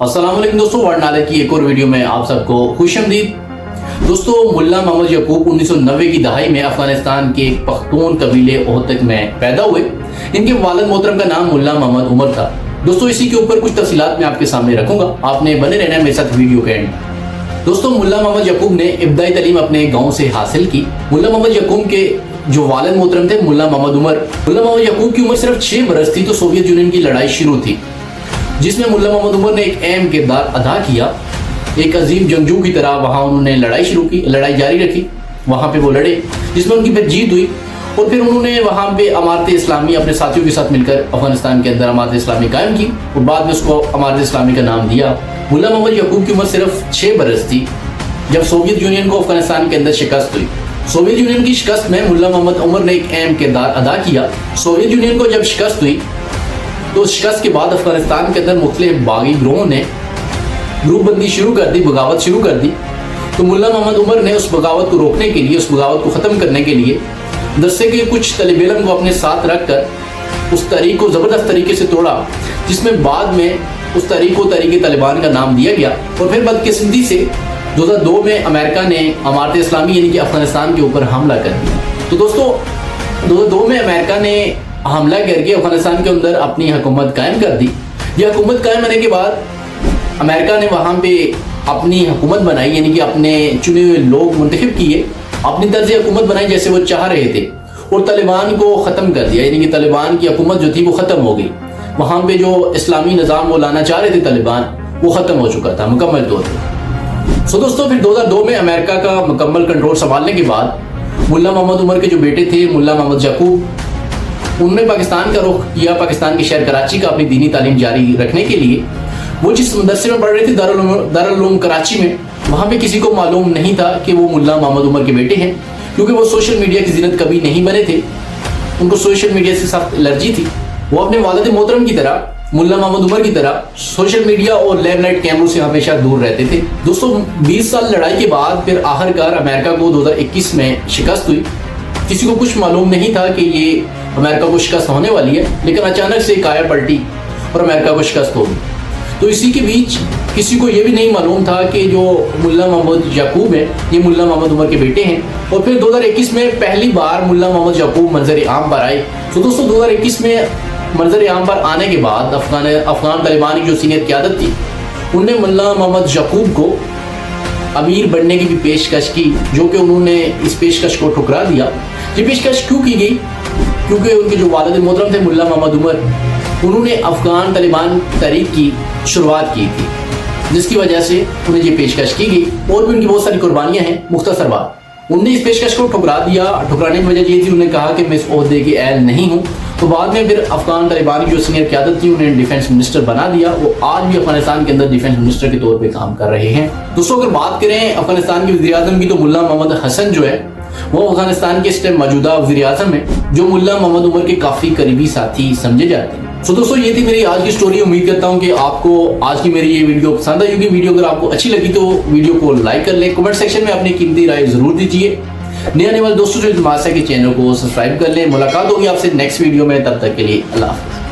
अस्सलाम वालेकुम दोस्तों, वर्ल्ड नॉलेज की एक और वीडियो में आप सबको खुशामदीद। दोस्तों, मुल्ला मोहम्मद यकूब 1990 की दहाई में अफगानिस्तान के पख्तून कबीले ओहतक में पैदा हुए। इनके वालिद मोहतरम का नाम मुल्ला मोहम्मद उमर था। दोस्तों, इसी के ऊपर कुछ तफसीलात मैं आपके सामने रखूंगा, आपने बने रहना है मेरे साथ वीडियो के एंड। दोस्तों, मुल्ला मोहम्मद यकूब ने इब्तदाई तालीम अपने गाँव से हासिल की। मुल्ला मोहम्मद यकूब के जो वालिद मोहतरम थे मुल्ला मोहम्मद उमर। मुल्ला मोहम्मद यकूब की उम्र सिर्फ 6 बरस थी तो सोवियत यूनियन की लड़ाई शुरू थी, जिसमें मुल्ला मोहम्मद उमर ने एक अहम किरदार अदा किया। एक अजीम जंगजू की तरह वहाँ उन्होंने लड़ाई शुरू की, लड़ाई जारी रखी। वहाँ पे वो लड़े, जिसमें उनकी फिर जीत हुई और फिर उन्होंने वहाँ पे अमारत इस्लामी अपने साथियों के साथ मिलकर अफगानिस्तान के अंदर अमारत इस्लामी कायम की और बाद में उसको अमारत इस्लामी का नाम दिया। मुल्ला मोहम्मद यकूब की उम्र सिर्फ 6 बरस थी जब सोवियत यूनियन को अफगानिस्तान के अंदर शिकस्त हुई। सोवियत यूनियन की शिकस्त में मुल्ला मोहम्मद उमर ने एक अहम किरदार अदा किया। सोवियत यूनियन को जब शिकस्त हुई तो शिकस्त के बाद अफगानिस्तान के अंदर मुख्तलिफ बागी ग्रोहों ने ग्रुपबंदी शुरू कर दी, बगावत शुरू कर दी। तो मुल्ला मोहम्मद उमर ने उस बगावत को रोकने के लिए, उस बगावत को ख़त्म करने के लिए दस्ते के कुछ तलिब इल्म को अपने साथ रख कर उस तहरीक को ज़बरदस्त तरीके से तोड़ा, जिसमें बाद में उस तहरीक को तहरीक तालिबान का नाम दिया गया। और फिर बदकिस्मती से 2002 में अमेरिका ने अमारत इस्लामी यानी कि अफगानिस्तान के ऊपर हमला कर दिया। तो दोस्तों, 2002 में अमेरिका ने हमला करके अफगानिस्तान के अंदर अपनी हुकूमत कायम कर दी। यह हुकूमत कायम होने के बाद अमेरिका ने वहाँ पे अपनी हुकूमत बनाई, यानी कि अपने चुने हुए लोग मुंतखब किए, अपनी तर्ज हुकूमत बनाई जैसे वो चाह रहे थे और तालिबान को ख़त्म कर दिया। यानी कि तालिबान की हुकूमत जो थी वो ख़त्म हो गई। वहाँ पे जो इस्लामी निज़ाम वो लाना चाह रहे थे तालिबान, वो ख़त्म हो चुका था मुकम्मल तौर पर। सो दोस्तों, फिर 2002 में अमेरिका का मुकम्मल कंट्रोल संभालने के बाद मुल्ला मोहम्मद उमर के जो बेटे थे मुल्ला मोहम्मद यकूब, उन्होंने पाकिस्तान का रुख किया। पाकिस्तान के शहर कराची का अपनी दीनी तालीम जारी रखने के लिए वो जिस मदरसे में पढ़ रहे थे दारुल उलूम कराची में, वहाँ पे किसी को मालूम नहीं था कि वो मुल्ला मोहम्मद उमर के बेटे हैं, क्योंकि वो सोशल मीडिया की ज़ीनत कभी नहीं बने थे। उनको सोशल मीडिया से सख्त एलर्जी थी। वो अपने वालिद मोहतरम की तरह, मुल्ला मोहम्मद उमर की तरह सोशल मीडिया और लैंडलाइन कैमरों से हमेशा दूर रहते थे। दोस्तों, 20 साल लड़ाई के बाद फिर आखिरकार अमेरिका को 2021 में शिकस्त हुई। किसी को कुछ मालूम नहीं था कि ये अमेरिका को शिकस्त होने वाली है, लेकिन अचानक से काया पलटी और अमेरिका को शिकस्त हो गई। तो इसी के बीच किसी को ये भी नहीं मालूम था कि जो मुल्ला मोहम्मद यकूब है ये मुल्ला मोहम्मद उमर के बेटे हैं। और फिर 2021 में पहली बार मुल्ला मोहम्मद यकूब मंजर आम पर आए। तो दोस्तों, 2021 में मंजर आम पर आने के बाद अफगान तालिबान की जो सीनियर क़यादत थी, उनने मुल्ला मोहम्मद यकूब को अमीर बनने की भी पेशकश की, जो कि उन्होंने इस पेशकश को ठुकरा दिया। ये पेशकश क्यों की गई? क्योंकि उनके जो वालिद मोहतरम थे मुल्ला मोहम्मद उमर, उन्होंने अफगान तालिबान तहरीक की शुरुआत की थी, जिसकी वजह से उन्हें ये पेशकश की गई। और भी उनकी बहुत सारी कुर्बानियाँ हैं। मुख्तसर बात, उन्होंने इस पेशकश को ठुकरा दिया। ठुकराने की वजह ये थी, उन्होंने कहा कि मैं इस ओहदे के अहल नहीं हूँ। तो बाद में फिर अफगान तालिबान की जो सीनियर क़यादत थी उन्हें डिफेंस मिनिस्टर बना दिया। वो आज भी अफगानिस्तान के अंदर डिफेंस मिनिस्टर के तौर पे काम कर रहे हैं। दोस्तों, अगर बात करें अफगानिस्तान के वज़ीर आज़म की, तो मुल्ला मोहम्मद हसन जो है वो अफगानिस्तान के इस टाइम मौजूदा वज़ीर आज़म है, जो मुल्ला मोहम्मद उमर के काफ़ी करीबी साथी समझे जाते हैं। तो दोस्तों, ये थी मेरी आज की स्टोरी। उम्मीद करता हूँ कि आपको आज की मेरी ये वीडियो पसंद आई होगी। वीडियो अगर आपको अच्छी लगी तो वीडियो को लाइक कर लें, कमेंट सेक्शन में अपनी कीमती राय जरूर दीजिए। नए आने वाले दोस्तों से इल्तमास है कि चैनल को सब्सक्राइब कर लें। मुलाकात होगी आपसे नेक्स्ट वीडियो में, तब तक के लिए अल्लाह हाफ़िज़।